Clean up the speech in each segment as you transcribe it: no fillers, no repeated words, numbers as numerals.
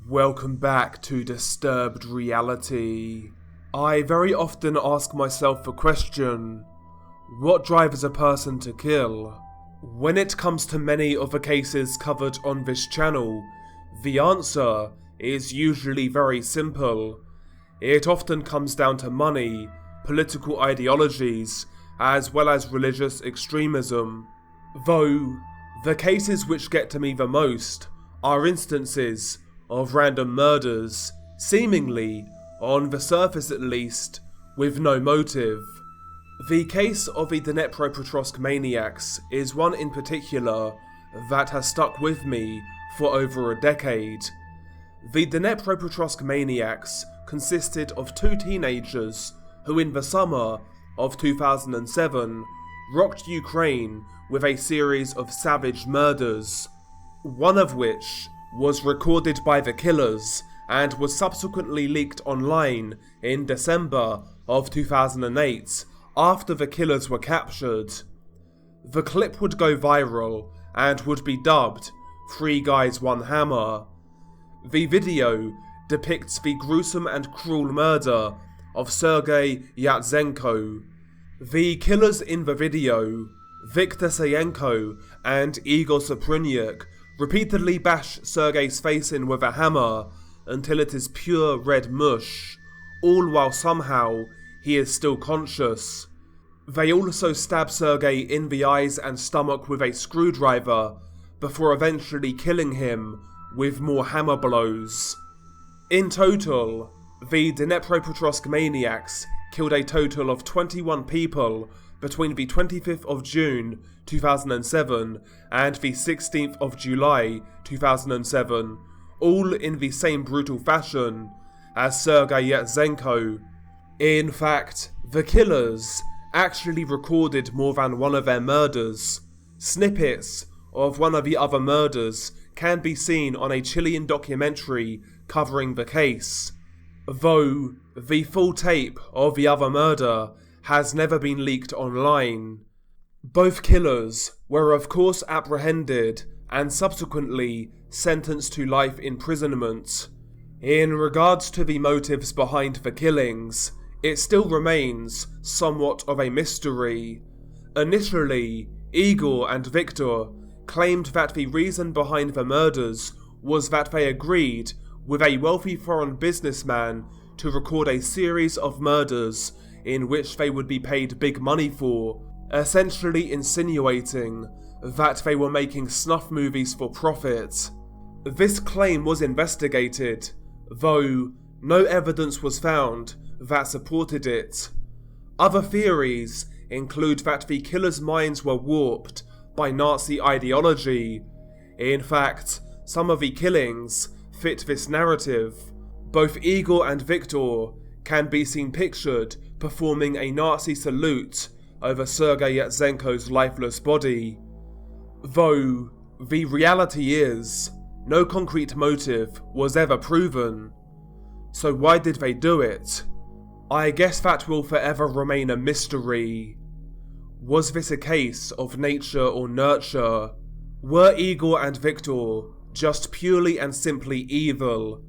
Welcome back to Disturbed Reality. I very often ask myself the question, what drives a person to kill? When it comes to many of the cases covered on this channel, the answer is usually very simple. It often comes down to money, political ideologies, as well as religious extremism. Though, the cases which get to me the most are instances of random murders, seemingly, on the surface at least, with no motive. The case of the Dnepropetrovsk maniacs is one in particular that has stuck with me for over a decade. The Dnepropetrovsk maniacs consisted of two teenagers who in the summer of 2007 rocked Ukraine with a series of savage murders, one of which was recorded by the killers and was subsequently leaked online in December of 2008 after the killers were captured. The clip would go viral and would be dubbed 3 Guys 1 Hammer. The video depicts the gruesome and cruel murder of Sergei Yatsenko. The killers in the video, Viktor Sayenko and Igor Sapryniuk, repeatedly bash Sergei's face in with a hammer until it is pure red mush, all while somehow he is still conscious. They also stab Sergei in the eyes and stomach with a screwdriver before eventually killing him with more hammer blows. In total, the Dnepropetrovsk maniacs killed a total of 21 people between the 25th of June 2007 and the 16th of July 2007, all in the same brutal fashion as Sergei Yatsenko. In fact, the killers actually recorded more than one of their murders. Snippets of one of the other murders can be seen on a Chilean documentary covering the case, though the full tape of the other murder has never been leaked online. Both killers were of course apprehended and subsequently sentenced to life imprisonment. In regards to the motives behind the killings, it still remains somewhat of a mystery. Initially, Igor and Viktor claimed that the reason behind the murders was that they agreed with a wealthy foreign businessman to record a series of murders in which they would be paid big money for, essentially insinuating that they were making snuff movies for profit. This claim was investigated, though no evidence was found that supported it. Other theories include that the killers' minds were warped by Nazi ideology. In fact, some of the killings fit this narrative. Both Igor and Viktor can be seen pictured performing a Nazi salute over Sergei Yatsenko's lifeless body. Though, the reality is, no concrete motive was ever proven. So why did they do it? I guess that will forever remain a mystery. Was this a case of nature or nurture? Were Igor and Viktor just purely and simply evil?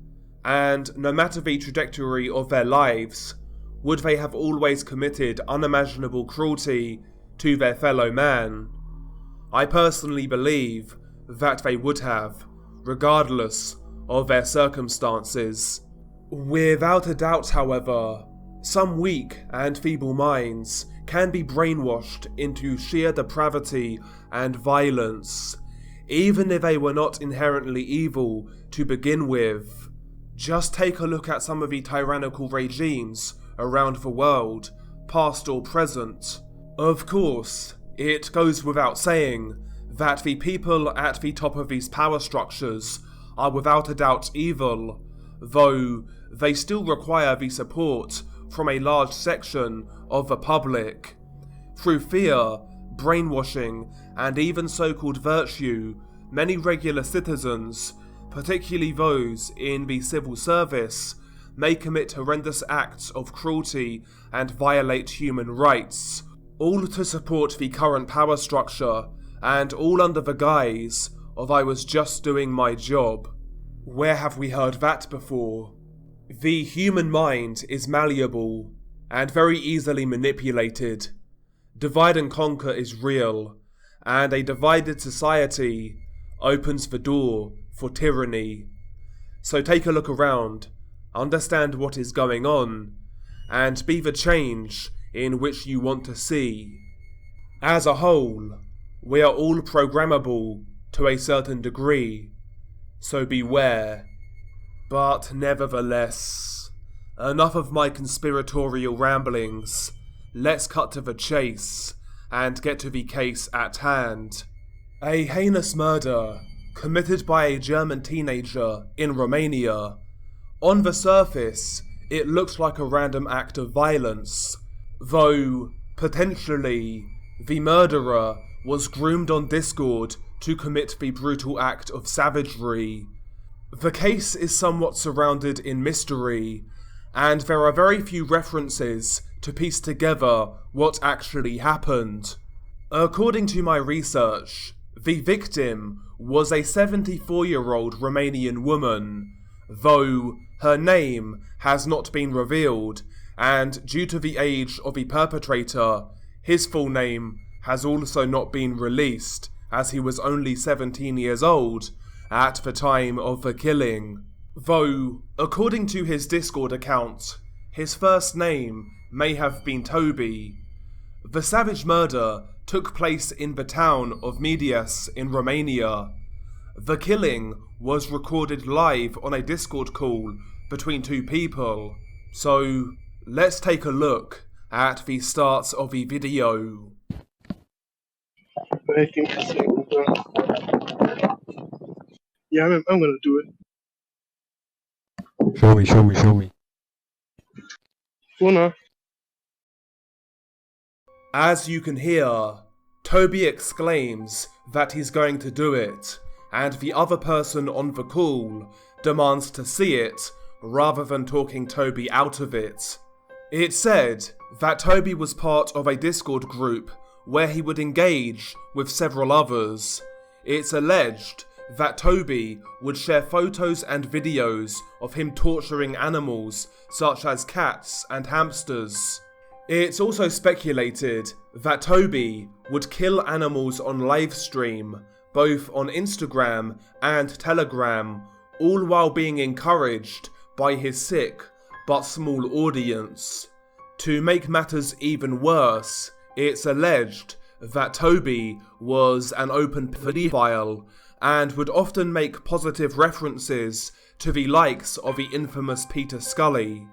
And no matter the trajectory of their lives, would they have always committed unimaginable cruelty to their fellow man? I personally believe that they would have, regardless of their circumstances. Without a doubt, however, some weak and feeble minds can be brainwashed into sheer depravity and violence, even if they were not inherently evil to begin with. Just take a look at some of the tyrannical regimes around the world, past or present. Of course, it goes without saying that the people at the top of these power structures are without a doubt evil, though they still require the support from a large section of the public. Through fear, brainwashing, and even so-called virtue, many regular citizens, particularly those in the civil service, may commit horrendous acts of cruelty and violate human rights, all to support the current power structure, and all under the guise of "I was just doing my job." Where have we heard that before? The human mind is malleable and very easily manipulated. Divide and conquer is real, and a divided society opens the door for tyranny. So take a look around, understand what is going on, and be the change in which you want to see. As a whole, we are all programmable to a certain degree, so beware. But nevertheless, enough of my conspiratorial ramblings. Let's cut to the chase and get to the case at hand. A heinous murder committed by a German teenager in Romania. On the surface, it looks like a random act of violence, though, potentially, the murderer was groomed on Discord to commit the brutal act of savagery. The case is somewhat surrounded in mystery, and there are very few references to piece together what actually happened. According to my research, the victim was a 74-year-old Romanian woman, though her name has not been revealed, and due to the age of the perpetrator, his full name has also not been released, as he was only 17 years old at the time of the killing. Though, according to his Discord account, his first name may have been Toby. The savage murder took place in the town of Medias in Romania. The killing was recorded live on a Discord call between two people. So, let's take a look at the start of the video. Yeah, I'm gonna do it. Show me. Una. As you can hear, Toby exclaims that he's going to do it, and the other person on the call demands to see it rather than talking Toby out of it. It said that Toby was part of a Discord group where he would engage with several others. It's alleged that Toby would share photos and videos of him torturing animals such as cats and hamsters. It's also speculated that Toby would kill animals on livestream, both on Instagram and Telegram, all while being encouraged by his sick but small audience. To make matters even worse, it's alleged that Toby was an open pedophile and would often make positive references to the likes of the infamous Peter Scully.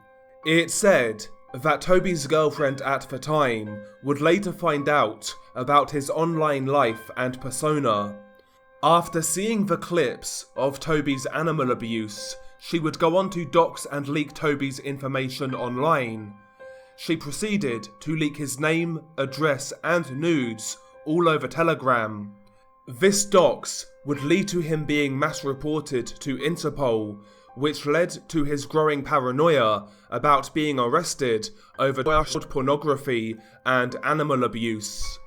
It's said that Toby's girlfriend at the time would later find out about his online life and persona. After seeing the clips of Toby's animal abuse, she would go on to dox and leak Toby's information online. She proceeded to leak his name, address and nudes all over Telegram. This dox would lead to him being mass reported to Interpol, which led to his growing paranoia about being arrested over child pornography and animal abuse.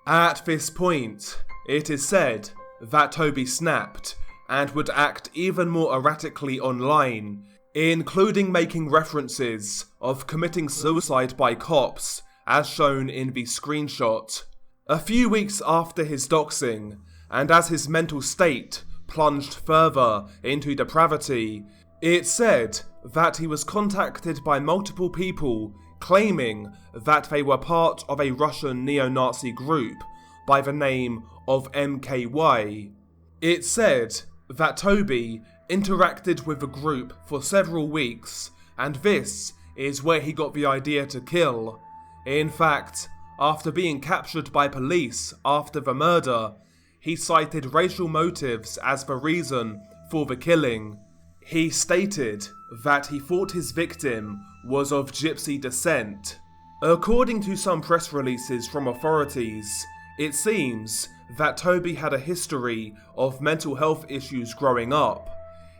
At this point, it is said that Toby snapped and would act even more erratically online, including making references of committing suicide by cops, as shown in the screenshot. A few weeks after his doxing, and as his mental state plunged further into depravity, it's said that he was contacted by multiple people claiming that they were part of a Russian neo-Nazi group by the name of MKY. It's said that Toby interacted with the group for several weeks, and this is where he got the idea to kill. In fact, after being captured by police after the murder, he cited racial motives as the reason for the killing. He stated that he thought his victim was of gypsy descent. According to some press releases from authorities, it seems that Toby had a history of mental health issues growing up.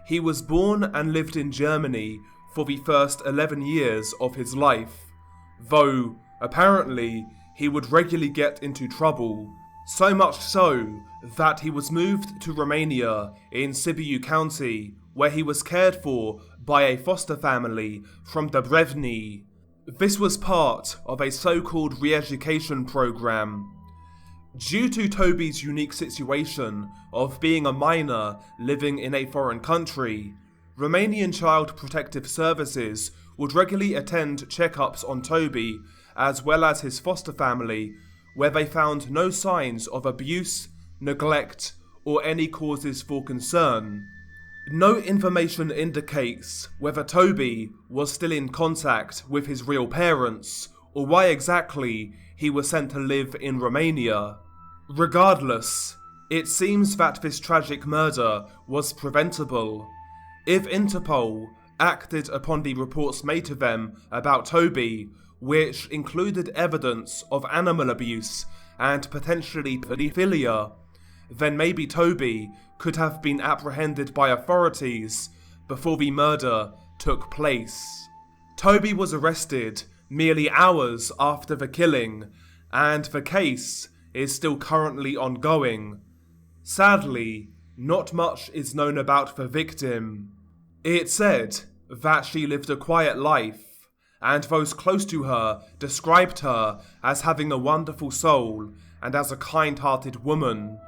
He was born and lived in Germany for the first 11 years of his life, though apparently he would regularly get into trouble, so much so that he was moved to Romania in Sibiu County, where he was cared for by a foster family from Debrecen. This was part of a so-called re-education program. Due to Toby's unique situation of being a minor living in a foreign country, Romanian Child Protective Services would regularly attend checkups on Toby as well as his foster family, where they found no signs of abuse, neglect, or any causes for concern. No information indicates whether Toby was still in contact with his real parents, or why exactly he was sent to live in Romania. Regardless, it seems that this tragic murder was preventable. If Interpol acted upon the reports made to them about Toby, which included evidence of animal abuse and potentially pedophilia, then maybe Toby could have been apprehended by authorities before the murder took place. Toby was arrested merely hours after the killing, and the case is still currently ongoing. Sadly, not much is known about the victim. It's said that she lived a quiet life, and those close to her described her as having a wonderful soul and as a kind-hearted woman.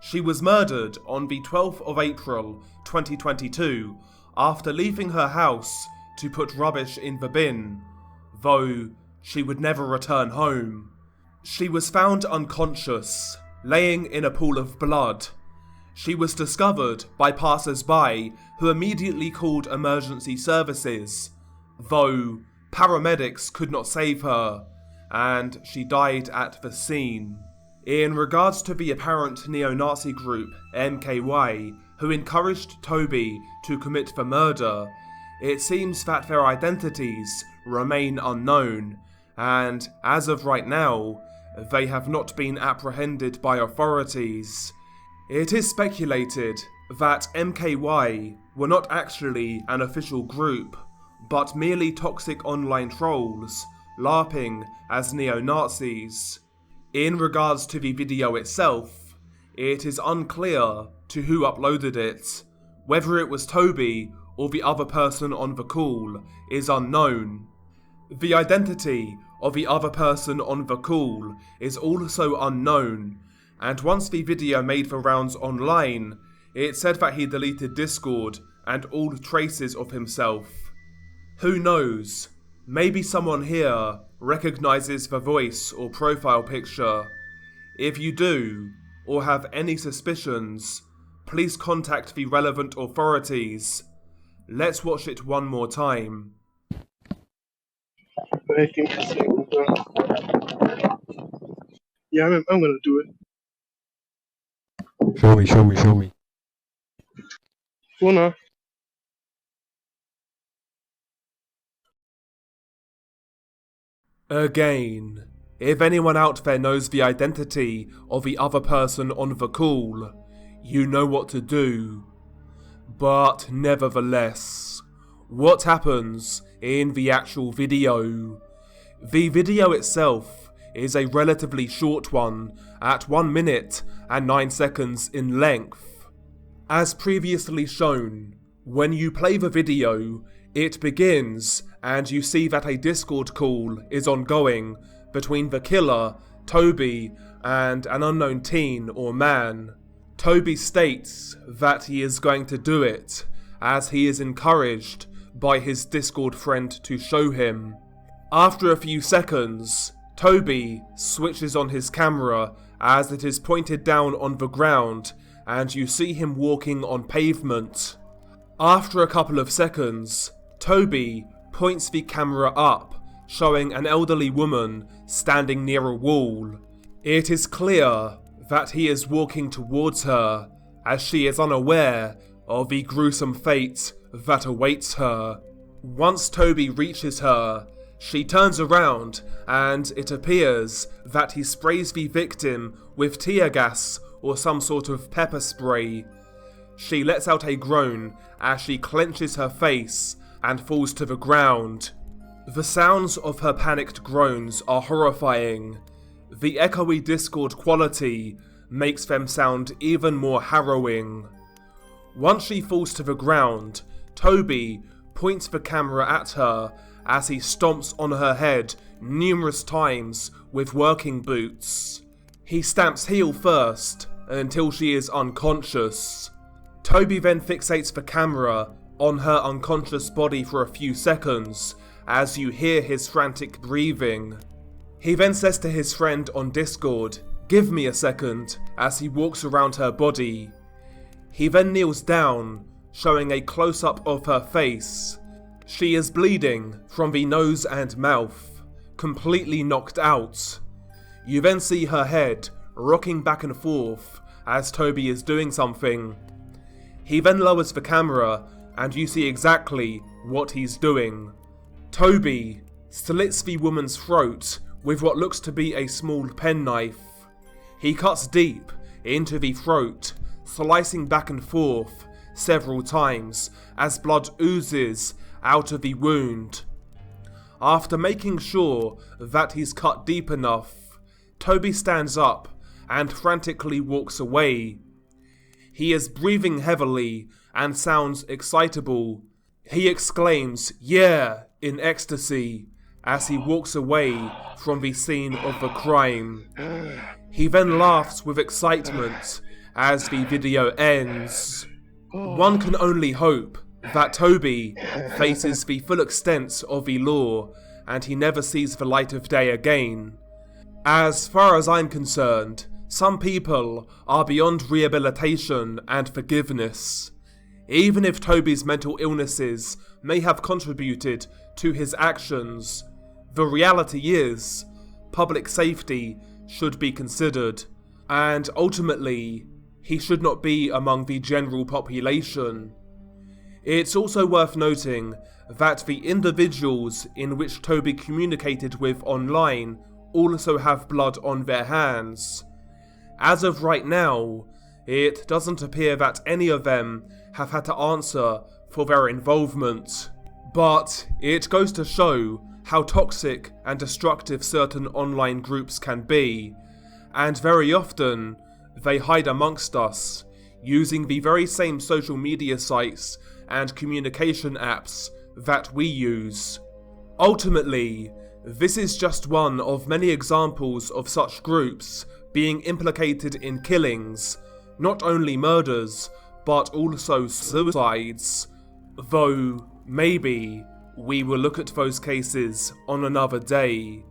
She was murdered on the 12th of April 2022 after leaving her house to put rubbish in the bin, though she would never return home. She was found unconscious, laying in a pool of blood. She was discovered by passers-by who immediately called emergency services, though paramedics could not save her, and she died at the scene. In regards to the apparent neo-Nazi group MKY, who encouraged Toby to commit the murder, it seems that their identities remain unknown, and as of right now, they have not been apprehended by authorities. It is speculated that MKY were not actually an official group, but merely toxic online trolls, LARPing as neo-Nazis. In regards to the video itself, it is unclear to who uploaded it. Whether it was Toby or the other person on the call is unknown. The identity of the other person on the call is also unknown, and once the video made the rounds online, it said that he deleted Discord and all traces of himself. Who knows, maybe someone here recognizes the voice or profile picture. If you do, or have any suspicions, please contact the relevant authorities. Let's watch it one more time. But I think it's yeah, I'm gonna do it. Show me. Una. Again, if anyone out there knows the identity of the other person on the call, you know what to do. But nevertheless, what happens in the actual video? The video itself is a relatively short one at 1 minute and 9 seconds in length. As previously shown, when you play the video, it begins and you see that a Discord call is ongoing between the killer, Toby, and an unknown teen or man. Toby states that he is going to do it, as he is encouraged by his Discord friend to show him. After a few seconds, Toby switches on his camera as it is pointed down on the ground and you see him walking on pavement. After a couple of seconds, Toby points the camera up, showing an elderly woman standing near a wall. It is clear that he is walking towards her, as she is unaware of the gruesome fate that awaits her. Once Toby reaches her, she turns around and it appears that he sprays the victim with tear gas or some sort of pepper spray. She lets out a groan as she clenches her face and falls to the ground. The sounds of her panicked groans are horrifying. The echoey Discord quality makes them sound even more harrowing. Once she falls to the ground, Toby points the camera at her as he stomps on her head numerous times with working boots. He stamps heel first until she is unconscious. Toby then fixates the camera on her unconscious body for a few seconds as you hear his frantic breathing. He then says to his friend on Discord, "Give me a second," as he walks around her body. He then kneels down, showing a close-up of her face. She is bleeding from the nose and mouth, completely knocked out. You then see her head rocking back and forth as Toby is doing something. He then lowers the camera and you see exactly what he's doing. Toby slits the woman's throat with what looks to be a small penknife. He cuts deep into the throat, slicing back and forth several times as blood oozes out of the wound. After making sure that he's cut deep enough, Toby stands up and frantically walks away. He is breathing heavily and sounds excitable. He exclaims, "Yeah," in ecstasy as he walks away from the scene of the crime. He then laughs with excitement as the video ends. One can only hope that Toby faces the full extent of the law and he never sees the light of day again. As far as I'm concerned, some people are beyond rehabilitation and forgiveness. Even if Toby's mental illnesses may have contributed to his actions, the reality is, public safety should be considered, and ultimately, he should not be among the general population. It's also worth noting that the individuals in which Toby communicated with online also have blood on their hands. As of right now, it doesn't appear that any of them have had to answer for their involvement. But it goes to show how toxic and destructive certain online groups can be, and very often they hide amongst us, using the very same social media sites and communication apps that we use. Ultimately, this is just one of many examples of such groups being implicated in killings, not only murders, but also suicides, though maybe we will look at those cases on another day.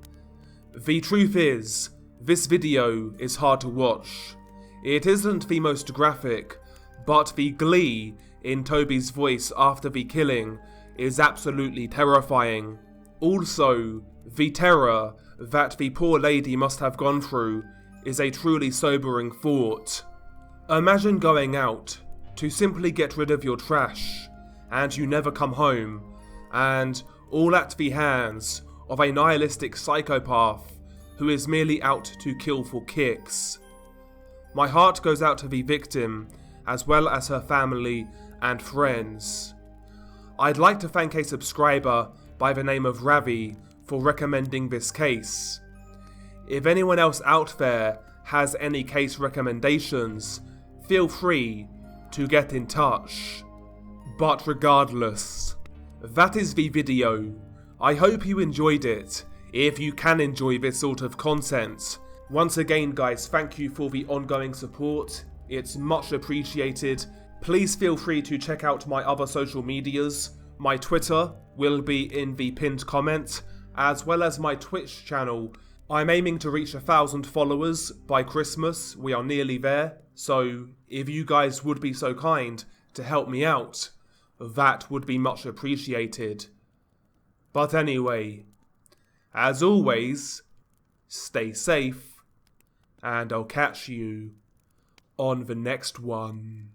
The truth is, this video is hard to watch. It isn't the most graphic, but the glee in Toby's voice after the killing is absolutely terrifying. Also, the terror that the poor lady must have gone through is a truly sobering thought. Imagine going out to simply get rid of your trash, and you never come home, and all at the hands of a nihilistic psychopath who is merely out to kill for kicks. My heart goes out to the victim, as well as her family and friends. I'd like to thank a subscriber by the name of Ravi for recommending this case. If anyone else out there has any case recommendations, feel free to get in touch. But regardless, that is the video. I hope you enjoyed it, if you can enjoy this sort of content. Once again guys, thank you for the ongoing support, it's much appreciated. Please feel free to check out my other social medias. My Twitter will be in the pinned comment, as well as my Twitch channel. I'm aiming to reach 1,000 followers by Christmas, we are nearly there, so if you guys would be so kind to help me out, that would be much appreciated. But anyway, as always, stay safe, and I'll catch you on the next one.